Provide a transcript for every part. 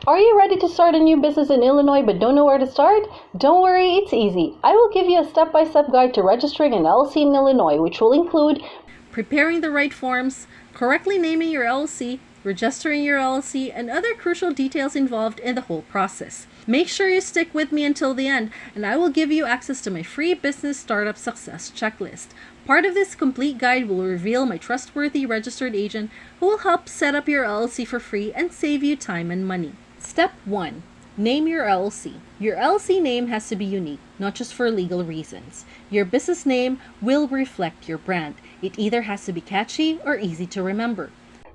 Are you ready to start a new business in Illinois but don't know where to start? Don't worry, it's easy. I will give you a step-by-step guide to registering an LLC in Illinois, which will include preparing the right forms, correctly naming your LLC, registering your LLC, and other crucial details involved in the whole process. Make sure you stick with me until the end, and I will give you access to my free business startup success checklist. Part of this complete guide will reveal my trustworthy registered agent who will help set up your LLC for free and save you time and money. Step 1. Name your LLC. Your LLC name has to be unique, not just for legal reasons. Your business name will reflect your brand. It either has to be catchy or easy to remember.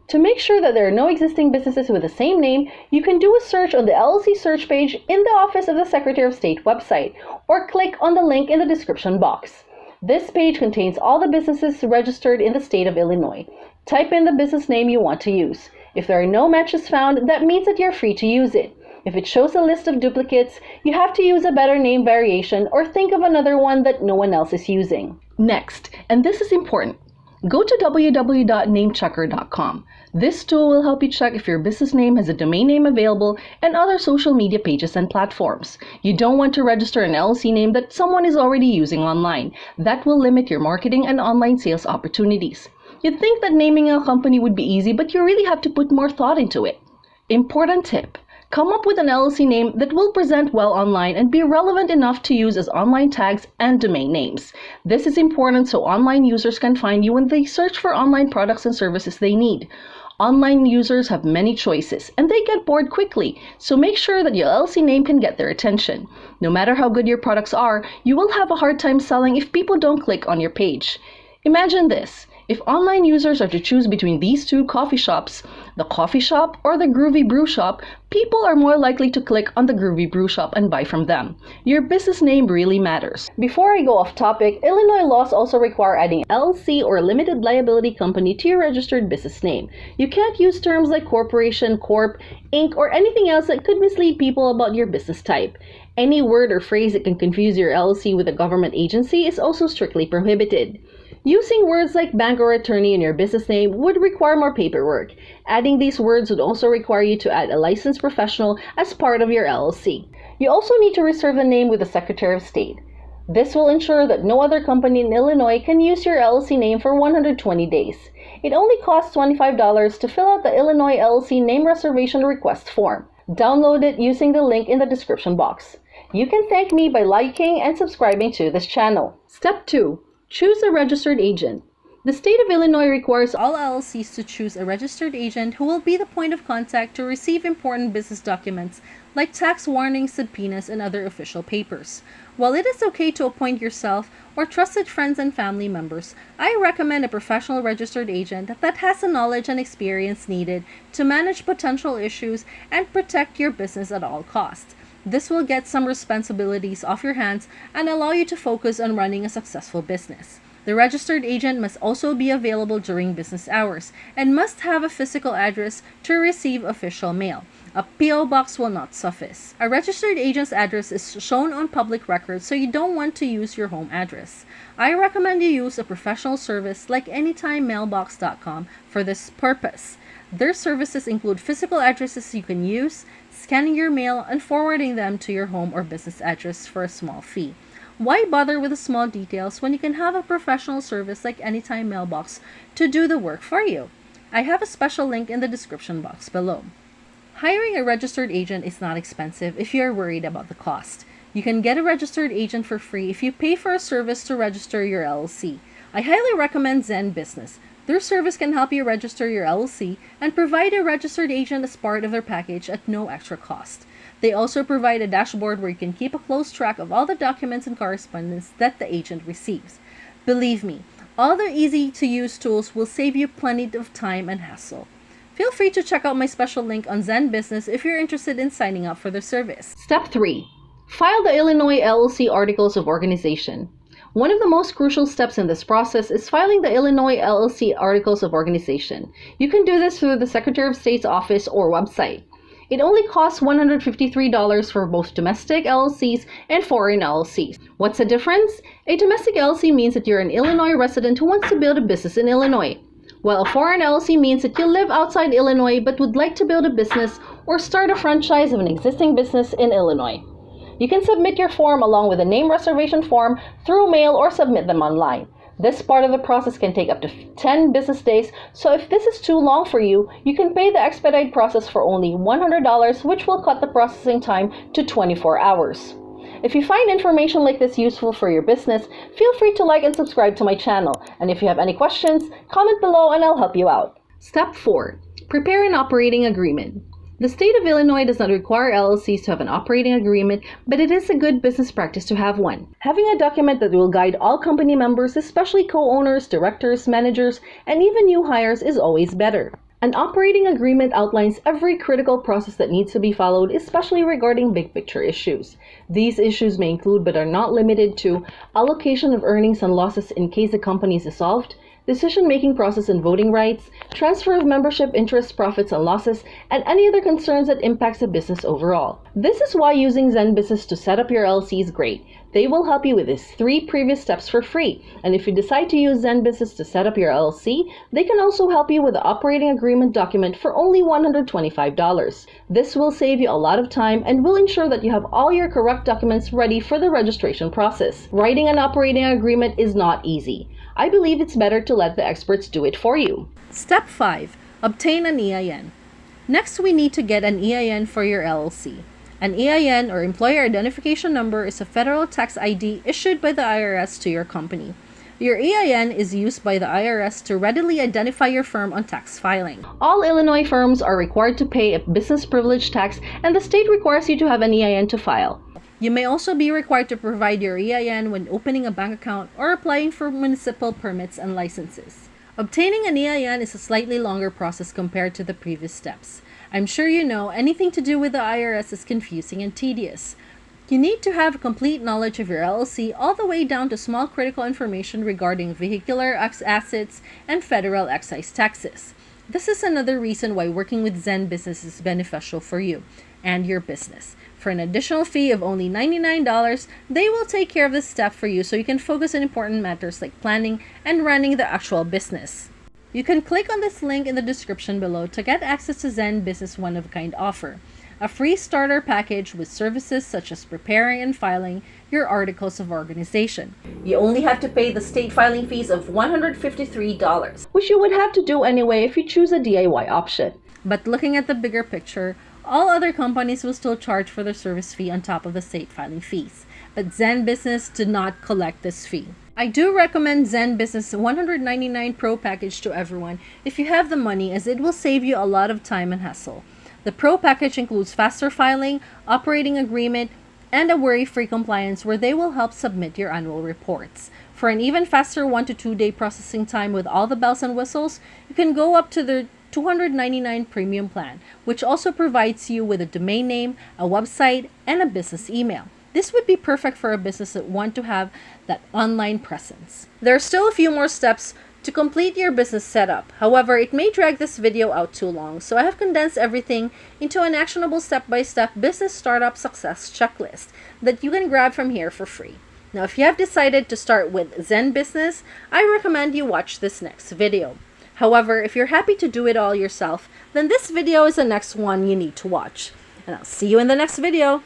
To make sure that there are no existing businesses with the same name, you can do a search on the LLC search page in the Office of the Secretary of State website, or click on the link in the description box. This page contains all the businesses registered in the state of Illinois. Type in the business name you want to use. If there are no matches found, that means that you're free to use it. If it shows a list of duplicates, you have to use a better name variation or think of another one that no one else is using. Next, and this is important, go to www.namechecker.com. This tool will help you check if your business name has a domain name available and other social media pages and platforms. You don't want to register an LLC name that someone is already using online. That will limit your marketing and online sales opportunities. You'd think that naming a company would be easy, but you really have to put more thought into it. Important tip. Come up with an LLC name that will present well online and be relevant enough to use as online tags and domain names. This is important so online users can find you when they search for online products and services they need. Online users have many choices and they get bored quickly, so make sure that your LLC name can get their attention. No matter how good your products are, you will have a hard time selling if people don't click on your page. Imagine this. If online users are to choose between these two coffee shops, the coffee shop or the Groovy Brew Shop, people are more likely to click on the Groovy Brew Shop and buy from them. Your business name really matters. Before I go off topic, Illinois laws also require adding LLC or limited liability company to your registered business name. You can't use terms like corporation, corp, inc, or anything else that could mislead people about your business type. Any word or phrase that can confuse your LLC with a government agency is also strictly prohibited. Using words like bank or attorney in your business name would require more paperwork. Adding these words would also require you to add a licensed professional as part of your LLC. You also need to reserve the name with the Secretary of State. This will ensure that no other company in Illinois can use your LLC name for 120 days. It only costs $25 to fill out the Illinois LLC name reservation request form. Download it using the link in the description box. You can thank me by liking and subscribing to this channel. Step 2. Choose a registered agent. The state of Illinois requires all LLCs to choose a registered agent who will be the point of contact to receive important business documents like tax warnings, subpoenas, and other official papers. While it is okay to appoint yourself or trusted friends and family members, I recommend a professional registered agent that has the knowledge and experience needed to manage potential issues and protect your business at all costs. This will get some responsibilities off your hands and allow you to focus on running a successful business. The registered agent must also be available during business hours and must have a physical address to receive official mail. A P.O. box will not suffice. A registered agent's address is shown on public records, so you don't want to use your home address. I recommend you use a professional service like AnytimeMailbox.com for this purpose. Their services include physical addresses you can use, scanning your mail, and forwarding them to your home or business address for a small fee. Why bother with the small details when you can have a professional service like Anytime Mailbox to do the work for you? I have a special link in the description box below. Hiring a registered agent is not expensive if you are worried about the cost. You can get a registered agent for free if you pay for a service to register your LLC. I highly recommend Zen Business. Their service can help you register your LLC and provide a registered agent as part of their package at no extra cost. They also provide a dashboard where you can keep a close track of all the documents and correspondence that the agent receives. Believe me, all their easy-to-use tools will save you plenty of time and hassle. Feel free to check out my special link on Zen Business if you're interested in signing up for their service. Step 3. File the Illinois LLC Articles of Organization. One of the most crucial steps in this process is filing the Illinois LLC Articles of Organization. You can do this through the Secretary of State's office or website. It only costs $153 for both domestic LLCs and foreign LLCs. What's the difference? A domestic LLC means that you're an Illinois resident who wants to build a business in Illinois. While a foreign LLC means that you live outside Illinois but would like to build a business or start a franchise of an existing business in Illinois. You can submit your form along with a name reservation form through mail or submit them online. This part of the process can take up to 10 business days, so if this is too long for you, you can pay the expedite process for only $100, which will cut the processing time to 24 hours. If you find information like this useful for your business, feel free to like and subscribe to my channel. And if you have any questions, comment below and I'll help you out. Step 4. Prepare an operating agreement. The state of Illinois does not require LLCs to have an operating agreement, but it is a good business practice to have one. Having a document that will guide all company members, especially co-owners, directors, managers, and even new hires is always better. An operating agreement outlines every critical process that needs to be followed, especially regarding big picture issues. These issues may include but are not limited to allocation of earnings and losses in case the company is dissolved, decision-making process and voting rights, transfer of membership interests, profits and losses, and any other concerns that impacts the business overall. This is why using Zen Business to set up your LLC is great. They will help you with these 3 previous steps for free. And if you decide to use Zen Business to set up your LLC, they can also help you with the operating agreement document for only $125. This will save you a lot of time and will ensure that you have all your correct documents ready for the registration process. Writing an operating agreement is not easy. I believe it's better to let the experts do it for you. Step 5. Obtain an EIN. Next, we need to get an EIN for your LLC. An EIN, or Employer Identification Number, is a federal tax ID issued by the IRS to your company. Your EIN is used by the IRS to readily identify your firm on tax filing. All Illinois firms are required to pay a business privilege tax, and the state requires you to have an EIN to file. You may also be required to provide your EIN when opening a bank account or applying for municipal permits and licenses. Obtaining an EIN is a slightly longer process compared to the previous steps. I'm sure you know anything to do with the IRS is confusing and tedious. You need to have complete knowledge of your LLC all the way down to small critical information regarding vehicular assets and federal excise taxes. This is another reason why working with Zen Business is beneficial for you and your business. For an additional fee of only $99, they will take care of this step for you so you can focus on important matters like planning and running the actual business. You can click on this link in the description below to get access to Zen Business one-of-a-kind offer, a free starter package with services such as preparing and filing your articles of organization. You only have to pay the state filing fees of $153, which you would have to do anyway if you choose a DIY option. But looking at the bigger picture, all other companies will still charge for their service fee on top of the state filing fees. But Zen Business did not collect this fee. I do recommend Zen Business 199 Pro package to everyone if you have the money, as it will save you a lot of time and hassle. The Pro package includes faster filing, operating agreement, and a worry-free compliance where they will help submit your annual reports. For an even faster 1 to 2 day processing time with all the bells and whistles, you can go up to the $299 premium plan, which also provides you with a domain name, a website, and a business email. This would be perfect for a business that want to have that online presence. There are still a few more steps to complete your business setup. However, it may drag this video out too long, so I have condensed everything into an actionable step-by-step business startup success checklist that you can grab from here for free. Now, if you have decided to start with Zen Business, I recommend you watch this next video. However, if you're happy to do it all yourself, then this video is the next one you need to watch. And I'll see you in the next video.